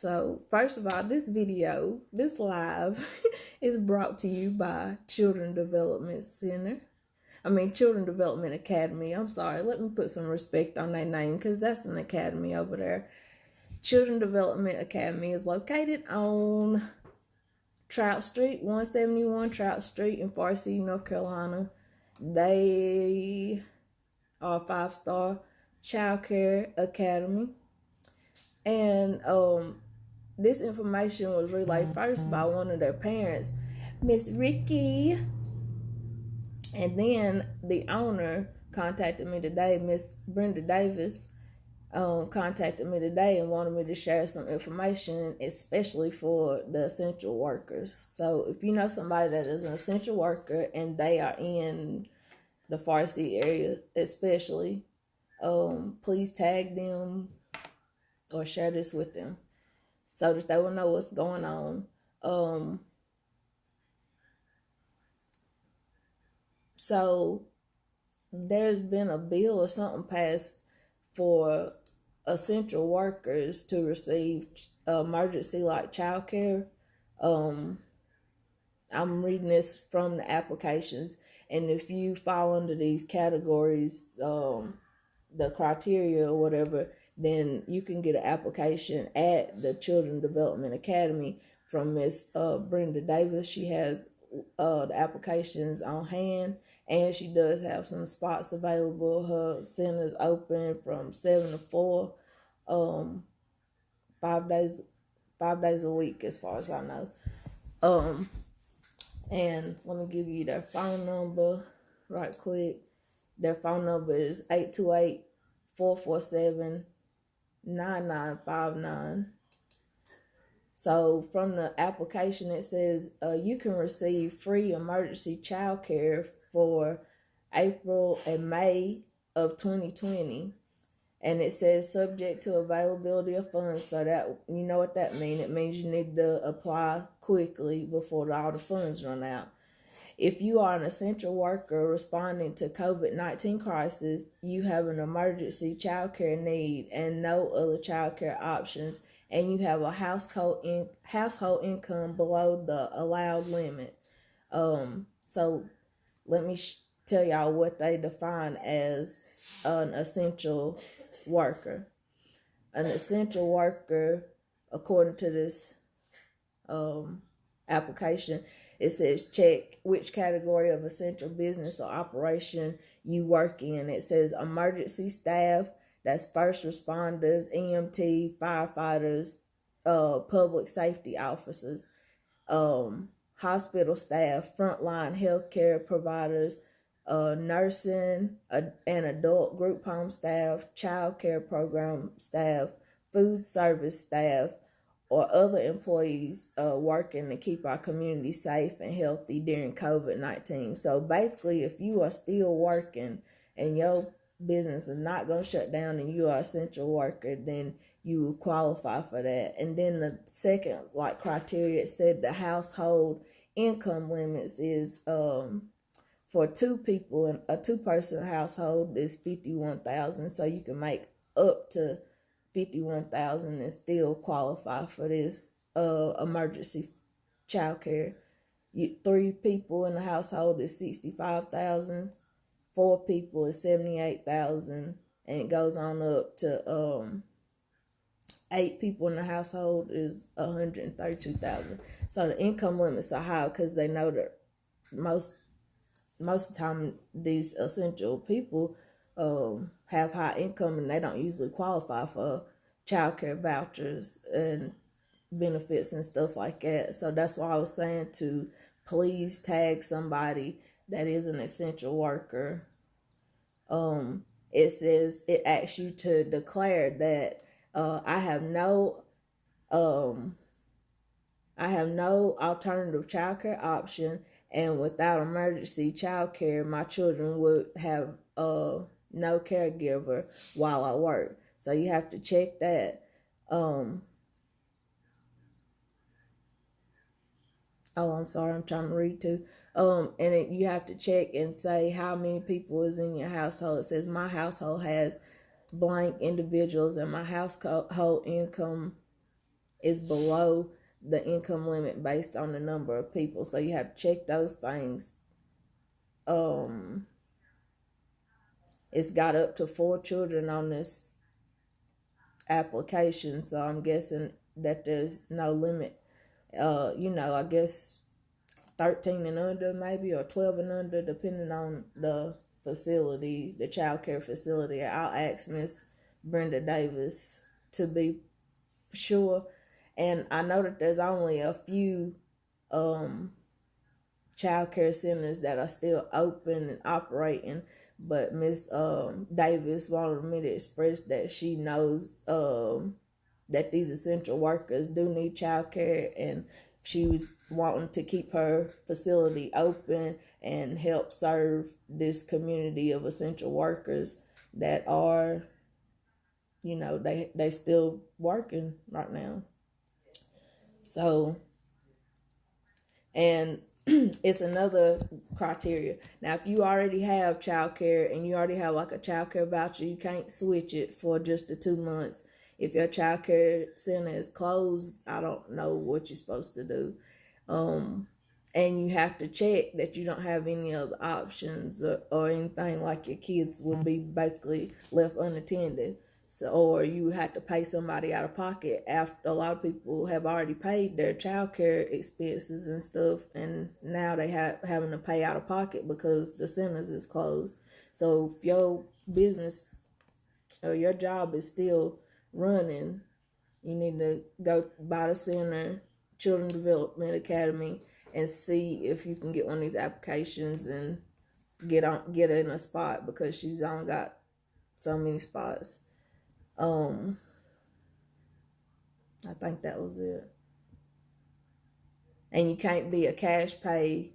So, first of all, this live, is brought to you by Children Development Academy. I'm sorry, let me put some respect on that name because that's an academy over there. Children Development Academy is located on Trout Street, 171 Trout Street in Forest City, North Carolina. They are a 5-star child care academy. And this information was relayed first by one of their parents, Miss Ricky. And then the owner contacted me today, Miss Brenda Davis, contacted me today and wanted me to share some information, especially for the essential workers. So if you know somebody that is an essential worker and they are in the Forest City area especially, please tag them or share this with them so that they will know what's going on. So there's been a bill or something passed for essential workers to receive emergency like child care. I'm reading this from the applications, and if you fall under these categories, the criteria or whatever, then you can get an application at the Children Development Academy from Miss Brenda Davis. She has the applications on hand, and she does have some spots available. Her center's open from 7 to 4, 5 days a week as far as I know. And let me give you their phone number right quick. Their phone number is 828-447-9959. So from the application, it says you can receive free emergency child care for April and May of 2020. And it says subject to availability of funds. So that, you know what that means. It means you need to apply quickly before all the funds run out. If you are an essential worker responding to COVID-19 crisis, you have an emergency child care need and no other child care options, and you have a household income below the allowed limit. So let me tell y'all what they define as an essential worker. An essential worker, according to this application, it says check which category of essential business or operation you work in. It says emergency staff, that's first responders, EMT, firefighters, public safety officers, hospital staff, frontline healthcare providers, nursing and adult group home staff, child care program staff, food service staff, or other employees working to keep our community safe and healthy during COVID-19. So basically, if you are still working and your business is not going to shut down and you are an essential worker, then you will qualify for that. And then the second criteria, it said the household income limits is for 2 people, a 2-person household is $51,000. So you can make up to $51,000 and still qualify for this emergency child care. 3 people in the household is $65,000. 4 people is $78,000, and it goes on up to 8 people in the household is $132,000. So the income limits are high because they know that most of the time these essential people have high income and they don't usually qualify for child care vouchers and benefits and stuff like that. So that's why I was saying to please tag somebody that is an essential worker. It says, it asks you to declare that I have no alternative child care option, and without emergency child care, my children would have no caregiver while I work. So you have to check that. I'm sorry, I'm trying to read too. And you have to check and say how many people is in your household. It says my household has blank individuals and my household income is below the income limit based on the number of people. So you have to check those things. It's got up to 4 children on this application, so I'm guessing that there's no limit. I guess 13 and under maybe, or 12 and under, depending on the facility, the child care facility. I'll ask Miss Brenda Davis to be sure. And I know that there's only a few child care centers that are still open and operating, but Miss Davis wanted me to express that she knows that these essential workers do need child care, and she was wanting to keep her facility open and help serve this community of essential workers that are, they still working right now. So, and it's another criteria. Now, if you already have child care and you already have like a child care voucher, you can't switch it for just the 2 months. If your child care center is closed, I don't know what you're supposed to do. And you have to check that you don't have any other options or anything, like your kids will be basically left unattended. So, or you have to pay somebody out of pocket after a lot of people have already paid their child care expenses and stuff, and now they having to pay out of pocket because the centers is closed. So if your business or your job is still running, you need to go by the center, Children Development Academy, and see if you can get one of these applications and get in a spot, because she's only got so many spots. I think that was it. And you can't be a cash pay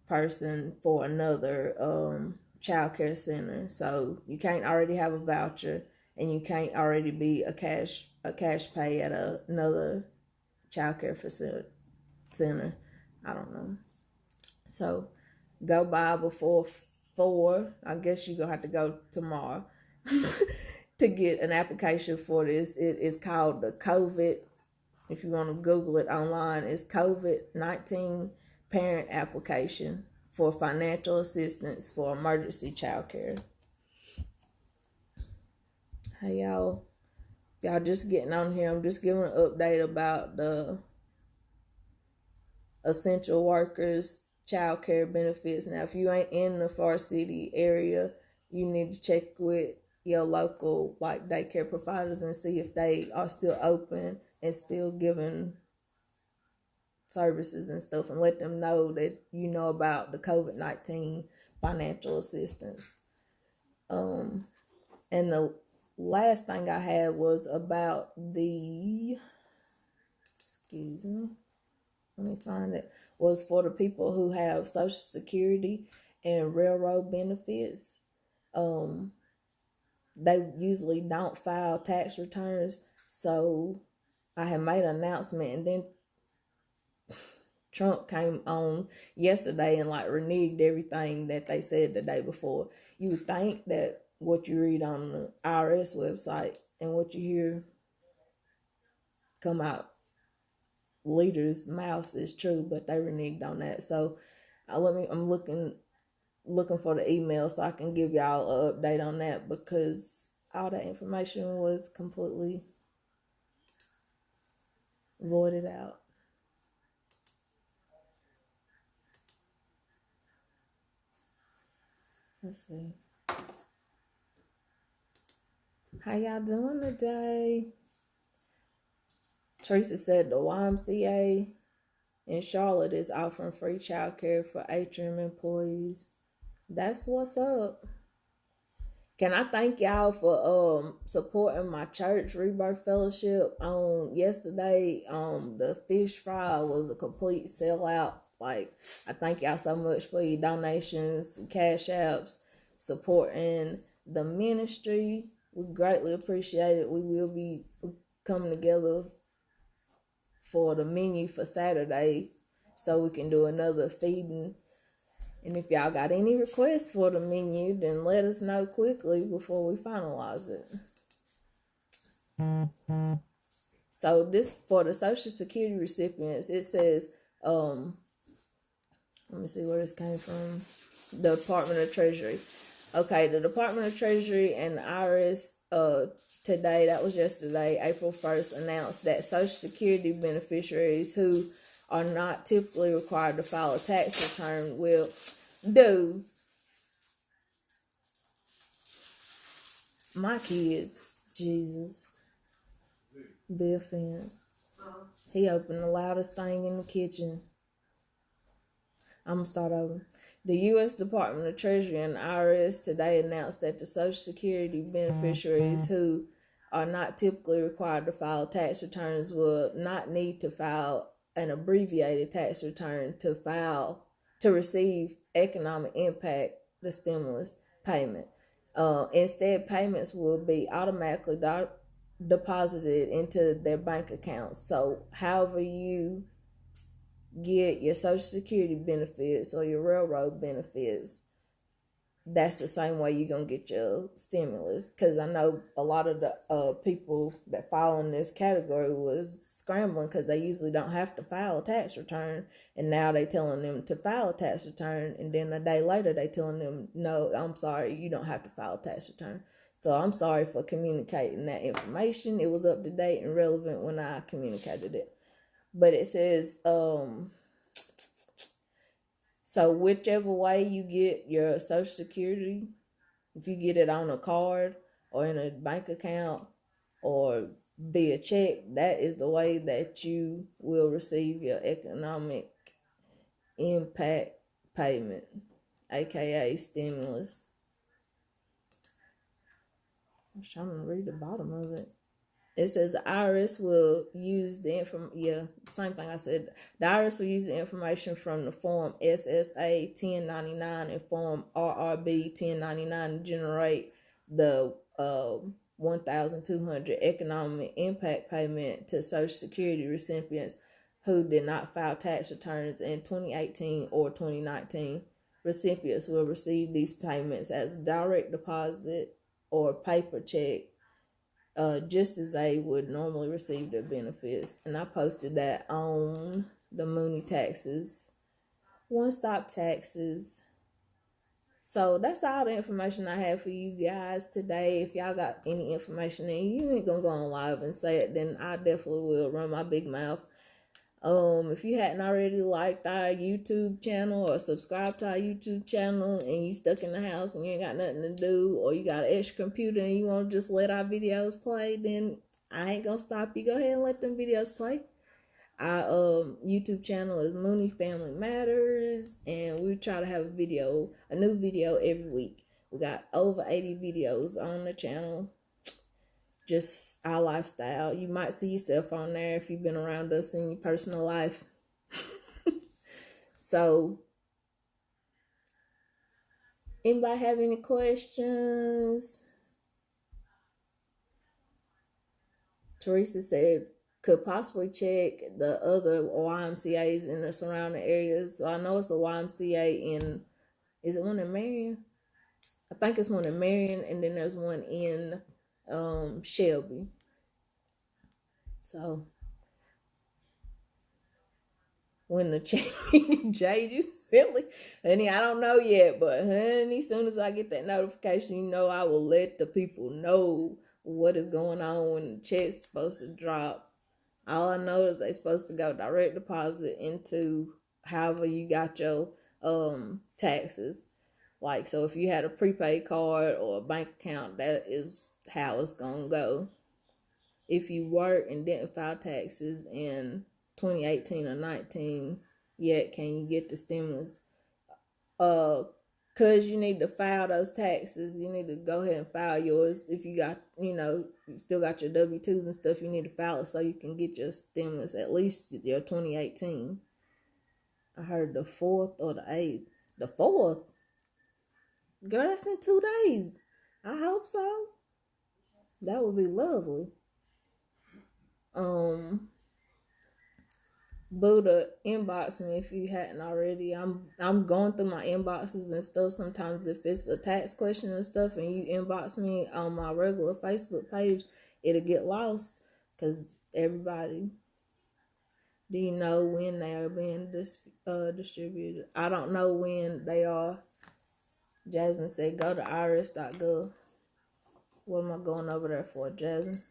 person for another child care center. So you can't already have a voucher, and you can't already be a cash pay at another child care center. I don't know. So go by before 4. I guess you're gonna have to go tomorrow to get an application for this. It is called the COVID, if you want to Google it online, it's COVID-19 parent application for financial assistance for emergency child care. Hey y'all just getting on here. I'm just giving an update about the essential workers child care benefits. Now, if you ain't in the Far City area, you need to check with your local like daycare providers and see if they are still open and still giving services and stuff, and let them know that you know about the COVID-19 financial assistance. And the last thing I had was about let me find it, was for the people who have Social Security and railroad benefits. They usually don't file tax returns, so I had made an announcement, and then Trump came on yesterday and like reneged everything that they said the day before. You would think that what you read on the IRS website and what you hear come out leaders' mouths is true, but they reneged on that. So I'm looking for the email so I can give y'all an update on that, because all that information was completely voided out. Let's see. How y'all doing today? Teresa said the YMCA in Charlotte is offering free childcare for Atrium employees. That's what's up. Can I thank y'all for supporting my church Rebirth Fellowship on yesterday? The fish fry was a complete sellout. Like, I thank y'all so much for your donations, cash apps, supporting the ministry. We greatly appreciate it. We will be coming together for the menu for Saturday so we can do another feeding. And if y'all got any requests for the menu, then let us know quickly before we finalize it. So this for the Social Security recipients, it says, let me see where this came from. The Department of Treasury. Okay, the Department of Treasury and the IRS today, that was yesterday, April 1st, announced that Social Security beneficiaries who are not typically required to file a tax return will do. My kids, Jesus, be offense. He opened the loudest thing in the kitchen. I'm gonna start over. The U.S. Department of Treasury and IRS today announced that the Social Security beneficiaries who are not typically required to file tax returns will not need to file an abbreviated tax return to receive economic impact, the stimulus payment. Instead, payments will be automatically deposited into their bank accounts. So, however you get your Social Security benefits or your railroad benefits, that's the same way you're going to get your stimulus. Because I know a lot of the people that fall in this category was scrambling because they usually don't have to file a tax return. And now they telling them to file a tax return. And then a day later, they telling them, no, I'm sorry, you don't have to file a tax return. So I'm sorry for communicating that information. It was up to date and relevant when I communicated it. But it says, so whichever way you get your Social Security, if you get it on a card or in a bank account or via check, that is the way that you will receive your economic impact payment, aka stimulus. I'm trying to read the bottom of it. It says the IRS will use the same thing I said. The IRS will use the information from the Form SSA 1099 and Form RRB 1099 to generate the 1,200 economic impact payment to Social Security recipients who did not file tax returns in 2018 or 2019. Recipients will receive these payments as direct deposit or paper check, just as they would normally receive their benefits. And I posted that on the Mooney Taxes, One Stop Taxes. So that's all the information I have for you guys today. If y'all got any information and you ain't gonna go on live and say it, then I definitely will run my big mouth. If you hadn't already liked our YouTube channel or subscribed to our YouTube channel and you stuck in the house and you ain't got nothing to do, or you got an extra computer and you want to just let our videos play, then I ain't gonna stop you. Go ahead and let them videos play. Our YouTube channel is Mooney Family Matters, and we try to have a new video every week. We got over 80 videos on the channel. Just our lifestyle. You might see yourself on there if you've been around us in your personal life. So, anybody have any questions? Teresa said, could possibly check the other YMCAs in the surrounding areas. So I know it's a YMCA is it one in Marion? I think it's one in Marion, and then there's one in Shelby. So when the change, you silly, honey, I don't know yet, but honey, as soon as I get that notification, you know, I will let the people know what is going on when the check's supposed to drop. All I know is they're supposed to go direct deposit into however you got your taxes. Like, so if you had a prepaid card or a bank account, that is how it's gonna go. If you work and didn't file taxes in 2018 or 19 yet, can you get the stimulus? Because you need to file those taxes. You need to go ahead and file yours. If you got, you still got your W-2s and stuff, you need to file it so you can get your stimulus, at least your 2018. I heard the 4th or the 8th. The 4th? Girl, that's in 2 days. I hope so. That would be lovely. Buddha, inbox me if you hadn't already. I'm going through my inboxes and stuff. Sometimes if it's a tax question and stuff and you inbox me on my regular Facebook page, it'll get lost because everybody. Do you know when they are being distributed? I don't know when they are. Jasmine said, go to irs.gov. What am I going over there for, Jasmine?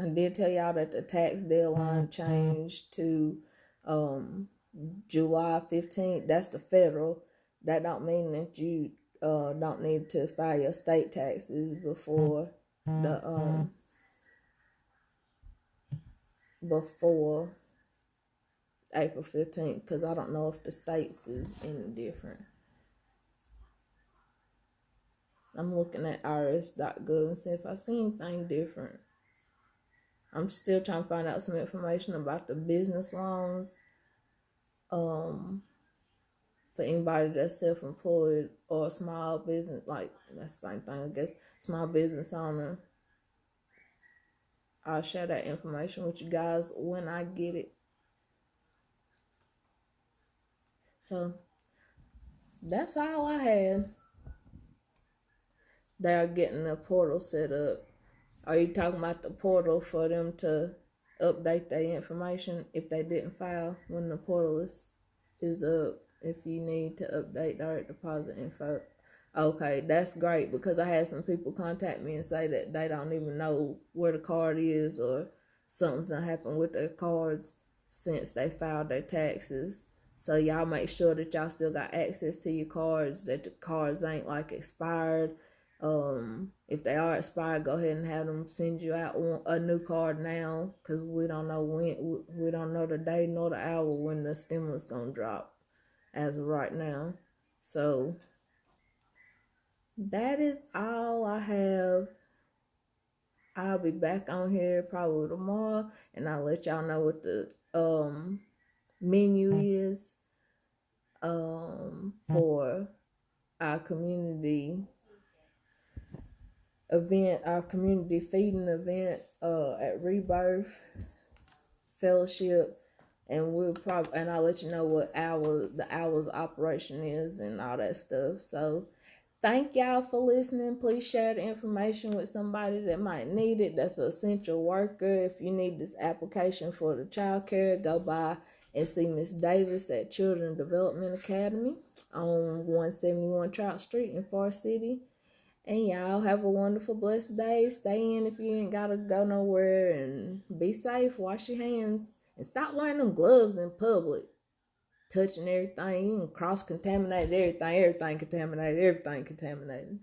I did tell y'all that the tax deadline changed to July 15th. That's the federal. That don't mean that you don't need to file your state taxes before the before April 15th, because I don't know if the states is any different. I'm looking at irs.gov and see if I see anything different. I'm still trying to find out some information about the business loans. For anybody that's self-employed or small business, like that's the same thing, I guess. Small business owner. I'll share that information with you guys when I get it. So that's all I had. They're getting a portal set up. Are you talking about the portal for them to update their information if they didn't file when the portal is up? If you need to update direct deposit info. Okay, that's great, because I had some people contact me and say that they don't even know where the card is, or something's gonna happen with their cards since they filed their taxes. So y'all make sure that y'all still got access to your cards, that the cards ain't like expired. If they are expired, go ahead and have them send you out a new card now, because we don't know when, we don't know the day nor the hour when the stimulus gonna drop as of right now. So that is all I have. I'll be back on here probably tomorrow, and I'll let y'all know what the menu is for our community event, our community feeding event at Rebirth Fellowship, and I'll let you know what the hours operation is and all that stuff. So thank y'all for listening. Please share the information with somebody that might need it. That's an essential worker. If you need this application for the child care, go by and see Miss Davis at Children Development Academy on 171 Trout Street in Forest City. And y'all have a wonderful, blessed day. Stay in if you ain't gotta go nowhere, and be safe. Wash your hands and stop wearing them gloves in public. Touching everything, you can cross-contaminate everything. Everything contaminated.